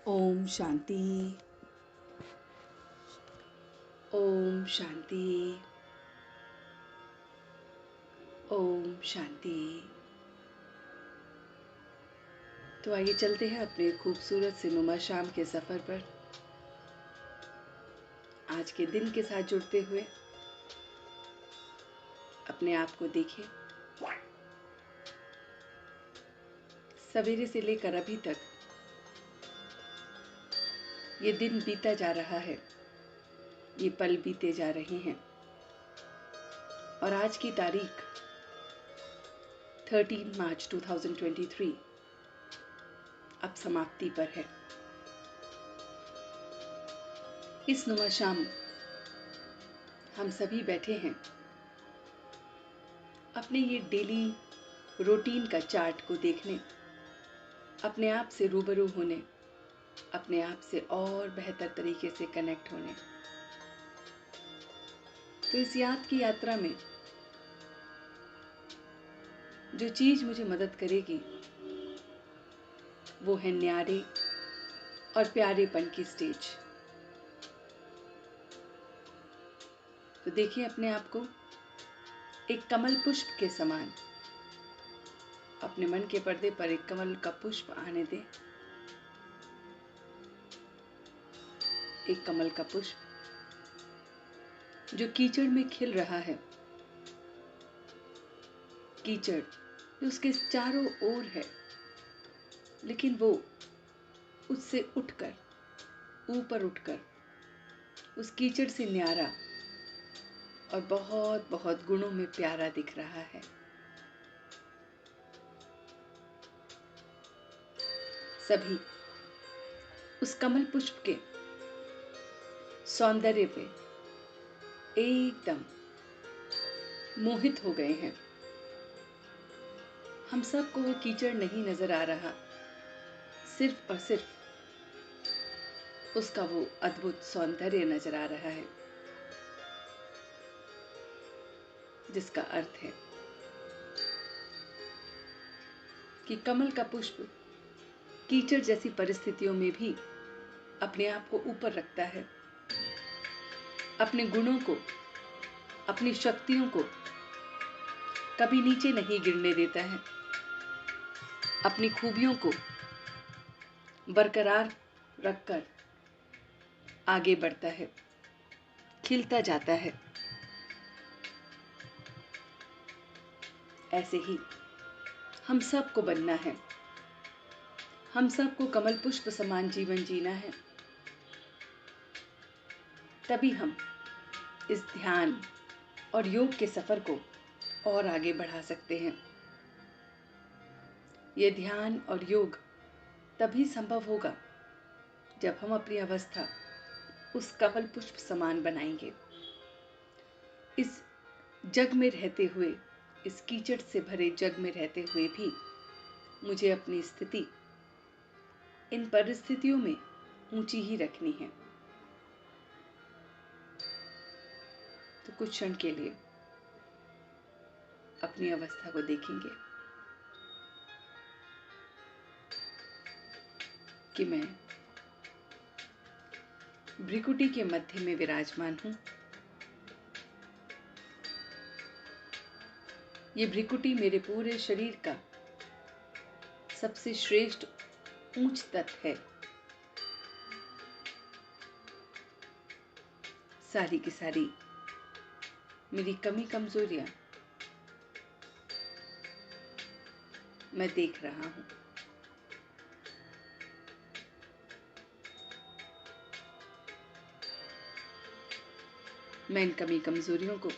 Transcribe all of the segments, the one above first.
ओम शांति। ओम शांति। ओम शांति। तो आइए चलते हैं अपने खूबसूरत से नुमा शाम के सफर पर। आज के दिन के साथ जुड़ते हुए अपने आप को देखें। सवेरे से लेकर अभी तक ये दिन बीता जा रहा है, ये पल बीते जा रहे हैं और आज की तारीख 13 मार्च 2023 अब समाप्ति पर है। इस नुमा शाम हम सभी बैठे हैं अपने ये डेली रूटीन का चार्ट को देखने, अपने आप से रूबरू होने, अपने आप से और बेहतर तरीके से कनेक्ट होने। तो इस याद की यात्रा में जो चीज मुझे मदद करेगी वो है न्यारे और प्यारेपन की स्टेज। तो देखिए अपने आप को एक कमल पुष्प के समान। अपने मन के पर्दे पर एक कमल का पुष्प आने दें। एक कमल का पुष्प जो कीचड़ में खिल रहा है। कीचड़ जो उसके चारों ओर है, लेकिन वो उससे उठकर, ऊपर उठकर उस कीचड़ से न्यारा और बहुत बहुत गुणों में प्यारा दिख रहा है। सभी उस कमल पुष्प के सौंदर्य पे एकदम मोहित हो गए हैं। हम सबको वो कीचड़ नहीं नजर आ रहा, सिर्फ और सिर्फ उसका वो अद्भुत सौंदर्य नजर आ रहा है, जिसका अर्थ है कि कमल का पुष्प कीचड़ जैसी परिस्थितियों में भी अपने आप को ऊपर रखता है, अपने गुणों को, अपनी शक्तियों को कभी नीचे नहीं गिरने देता है, अपनी खूबियों को बरकरार रखकर आगे बढ़ता है, खिलता जाता है। ऐसे ही हम सबको बनना है। हम सबको कमल पुष्प समान जीवन जीना है। तभी हम इस ध्यान और योग के सफर को और आगे बढ़ा सकते हैं। ये ध्यान और योग तभी संभव होगा जब हम अपनी अवस्था उस कमल पुष्प समान बनाएंगे। इस जग में रहते हुए, इस कीचड़ से भरे जग में रहते हुए भी मुझे अपनी स्थिति इन परिस्थितियों में ऊंची ही रखनी है। तो कुछ क्षण के लिए अपनी अवस्था को देखेंगे कि मैं भ्रिकुटी के मध्य में विराजमान हूं। ये भ्रिकुटी मेरे पूरे शरीर का सबसे श्रेष्ठ ऊंच तत्व है। सारी की सारी मेरी कमी कमजोरियां मैं देख रहा हूं। मैं इन कमी कमजोरियों को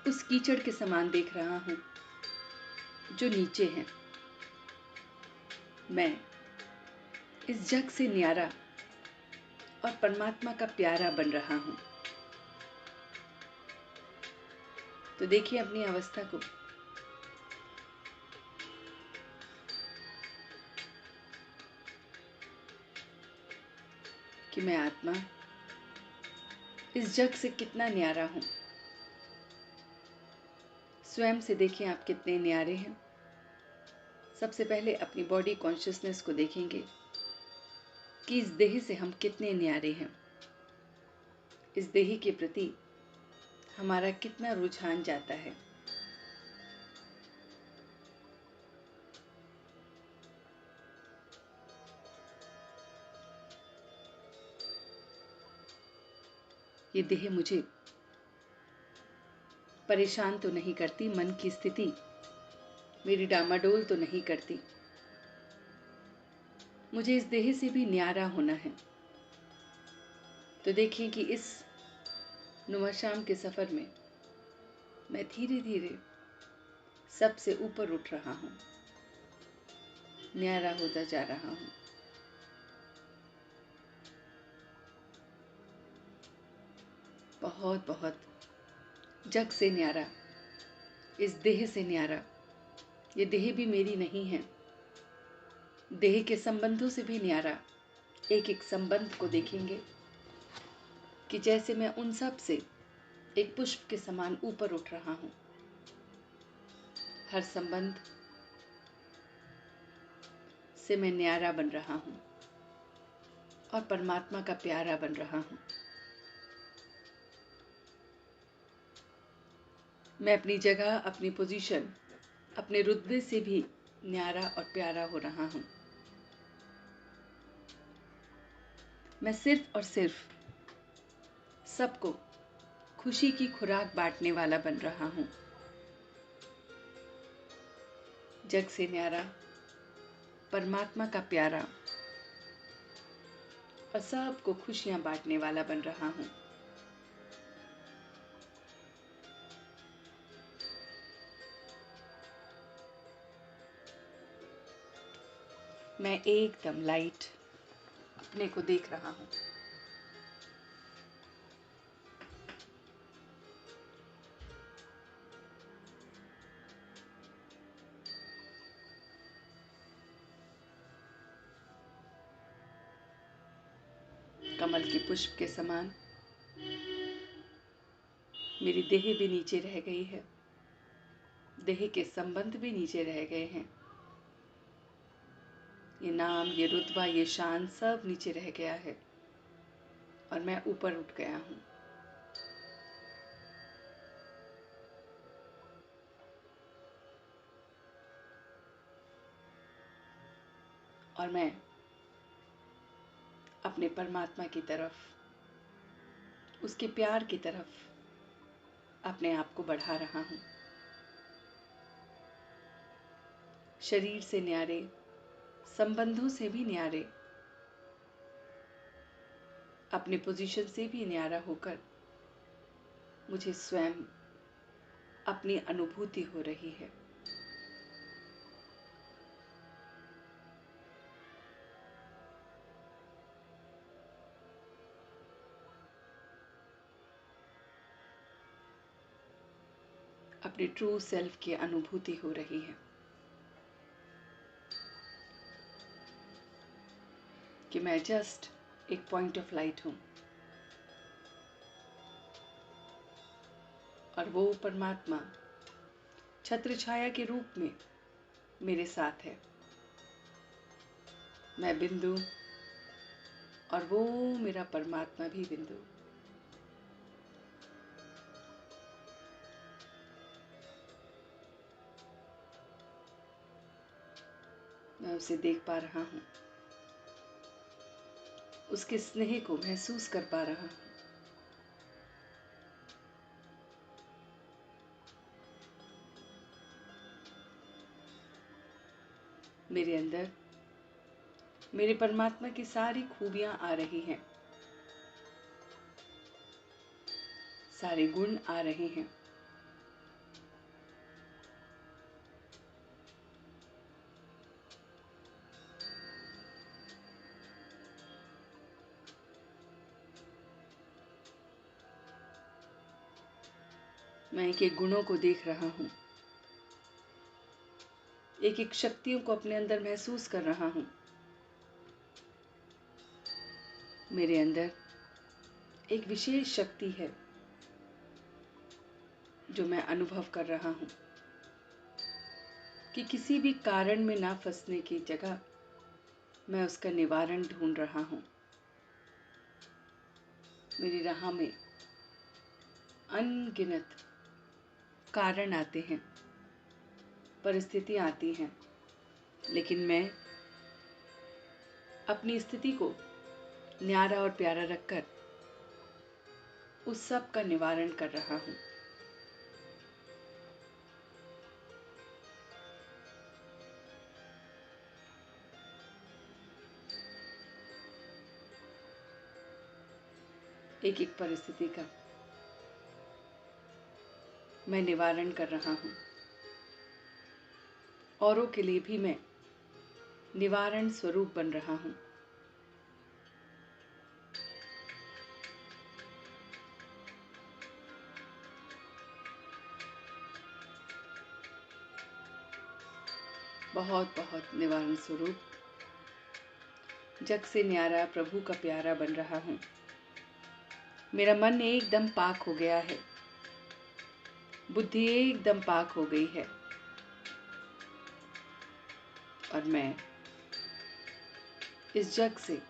उस कीचड़ के समान देख रहा हूं जो नीचे है। मैं इस जग से न्यारा और परमात्मा का प्यारा बन रहा हूं। तो देखिए अपनी अवस्था को। कि मैं आत्मा इस जग से कितना न्यारा हूं। स्वयं से देखिए आप कितने न्यारे हैं। सबसे पहले अपनी बॉडी कॉन्शियसनेस को देखेंगे कि इस देह से हम कितने न्यारे हैं, इस देह के प्रति हमारा कितना रुझान जाता है। ये देह मुझे परेशान तो नहीं करती, मन की स्थिति मेरी डामाडोल तो नहीं करती। मुझे इस देह से भी न्यारा होना है। तो देखिए कि इस नुमाशाम के सफर में मैं धीरे धीरे सबसे ऊपर उठ रहा हूँ, न्यारा होता जा रहा हूँ। बहुत बहुत जग से न्यारा, इस देह से न्यारा। ये देह भी मेरी नहीं है, देह के संबंधों से भी न्यारा। एक एक संबंध को देखेंगे कि जैसे मैं उन सब से एक पुष्प के समान ऊपर उठ रहा हूँ। हर संबंध से मैं न्यारा बन रहा हूँ और परमात्मा का प्यारा बन रहा हूँ। मैं अपनी जगह, अपनी पोजीशन, अपने रुतबे से भी न्यारा और प्यारा हो रहा हूँ। मैं सिर्फ और सिर्फ सबको खुशी की खुराक बांटने वाला बन रहा हूँ। जग से न्यारा, परमात्मा का प्यारा और सबको खुशियां बांटने वाला बन रहा हूँ। मैं एकदम लाइट अपने को देख रहा हूँ। कमल के पुष्प के समान मेरी देह भी नीचे रह गई है, देह के संबंध भी नीचे रह गए हैं। ये नाम, ये रुतबा, ये शान सब नीचे रह गया है और मैं ऊपर उठ गया हूँ। और मैं अपने परमात्मा की तरफ, उसके प्यार की तरफ अपने आप को बढ़ा रहा हूँ। शरीर से न्यारे, संबंधों से भी न्यारे, अपने पोजीशन से भी न्यारा होकर मुझे स्वयं अपनी अनुभूति हो रही है। अपने ट्रू सेल्फ की अनुभूति हो रही है कि मैं जस्ट एक पॉइंट ऑफ लाइट हूँ और वो परमात्मा छत्र छाया के रूप में मेरे साथ है। मैं बिंदु और वो मेरा परमात्मा भी बिंदु। मैं उसे देख पा रहा हूँ, उसके स्नेह को महसूस कर पा रहा हूँ। मेरे अंदर मेरे परमात्मा की सारी खूबियां आ रही हैं, सारे गुण आ रहे हैं। मैं एक एक गुणों को देख रहा हूँ, एक एक शक्तियों को अपने अंदर महसूस कर रहा हूँ। मेरे अंदर एक विशेष शक्ति है जो मैं अनुभव कर रहा हूँ कि किसी भी कारण में ना फंसने की जगह मैं उसका निवारण ढूंढ रहा हूँ। मेरी राह में अनगिनत कारण आते हैं, परिस्थितियाँ आती हैं, लेकिन मैं अपनी स्थिति को न्यारा और प्यारा रखकर उस सब का निवारण कर रहा हूँ। एक एक परिस्थिति का मैं निवारण कर रहा हूँ। औरों के लिए भी मैं निवारण स्वरूप बन रहा हूँ। बहुत बहुत निवारण स्वरूप, जग से न्यारा प्रभु का प्यारा बन रहा हूँ। मेरा मन एकदम पाक हो गया है, बुद्धि एकदम पाक हो गई है, और मैं इस जग से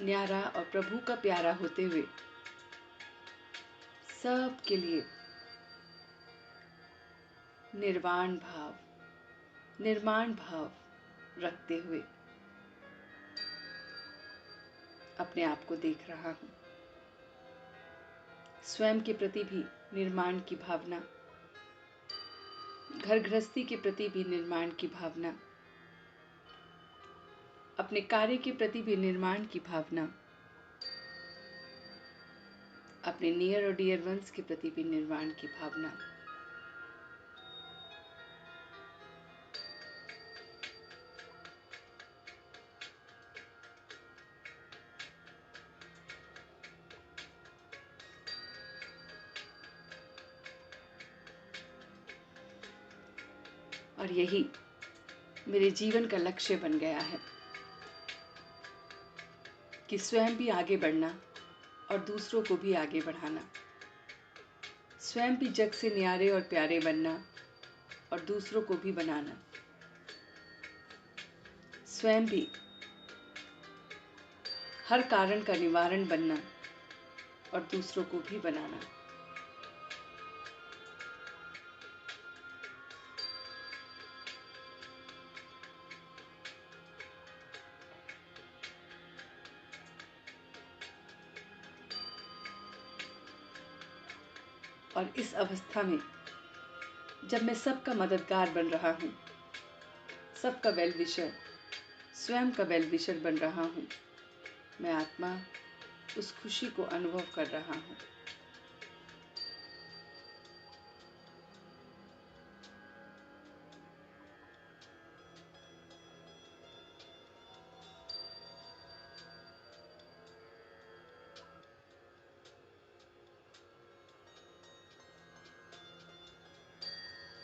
न्यारा और प्रभु का प्यारा होते हुए सब के लिए निर्माण भाव रखते हुए अपने आप को देख रहा हूँ। स्वयं के प्रति भी निर्माण की भावना, घर गृहस्थी के प्रति भी निर्माण की भावना, अपने कार्य के प्रति भी निर्माण की भावना, अपने नियर और डियर वंस के प्रति भी निर्माण की भावना, और यही मेरे जीवन का लक्ष्य बन गया है कि स्वयं भी आगे बढ़ना और दूसरों को भी आगे बढ़ाना, स्वयं भी जग से न्यारे और प्यारे बनना और दूसरों को भी बनाना, स्वयं भी हर कारण का निवारण बनना और दूसरों को भी बनाना। और इस अवस्था में जब मैं सबका मददगार बन रहा हूँ, सबका वेल विशर, स्वयं का वेल विशर बन रहा हूँ, मैं आत्मा उस खुशी को अनुभव कर रहा हूँ।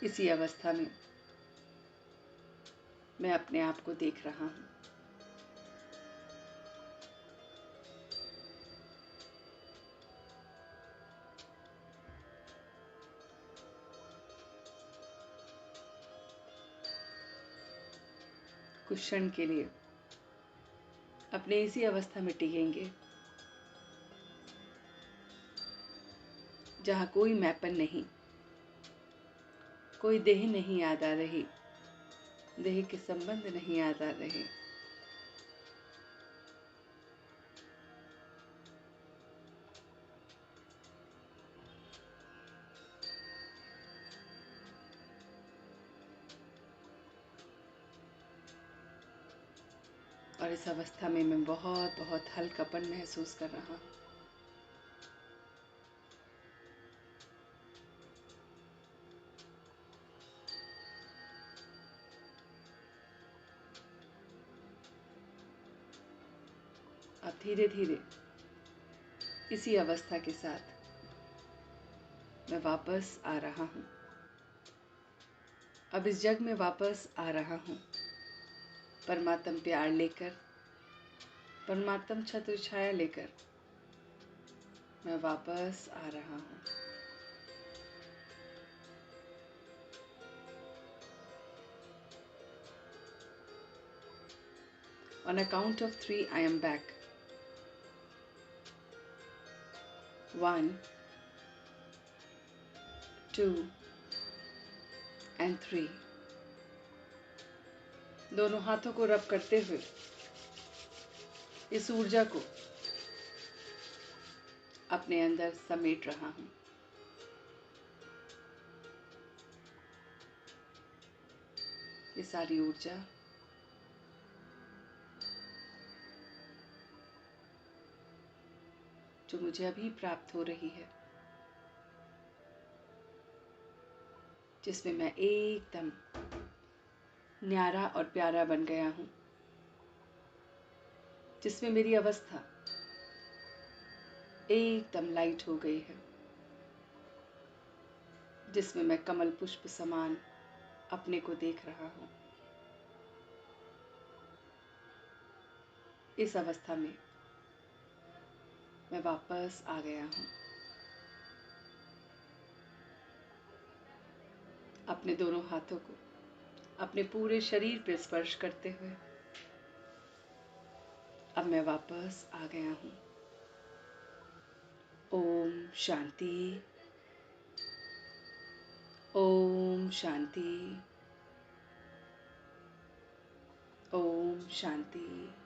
इसी अवस्था में मैं अपने आप को देख रहा हूँ। कुछ क्षण के लिए अपने इसी अवस्था में टिकेंगे जहाँ कोई मैपन नहीं, कोई देह नहीं याद आ रही, देह के संबंध नहीं याद आ रहे, और इस अवस्था में मैं बहुत बहुत हल्कापन महसूस कर रहा हूँ। अब धीरे धीरे इसी अवस्था के साथ मैं वापस आ रहा हूँ। अब इस जग में वापस आ रहा हूँ, परमात्म प्यार लेकर, परमात्म छत्र छाया लेकर मैं वापस आ रहा हूँ। On a count of 3, I am back. 1, 2 and 3. दोनों हाथों को रब करते हुए इस ऊर्जा को अपने अंदर समेट रहा हूं। ये सारी ऊर्जा जो मुझे अभी प्राप्त हो रही है, जिसमें मैं एकदम न्यारा और प्यारा बन गया हूं, जिसमें मेरी अवस्था एकदम लाइट हो गई है, जिसमें मैं कमल पुष्प समान अपने को देख रहा हूं। इस अवस्था में मैं वापस आ गया हूं। अपने दोनों हाथों को अपने पूरे शरीर पर स्पर्श करते हुए अब मैं वापस आ गया हूं। ओम शांति, ओम शांति, ओम शांति।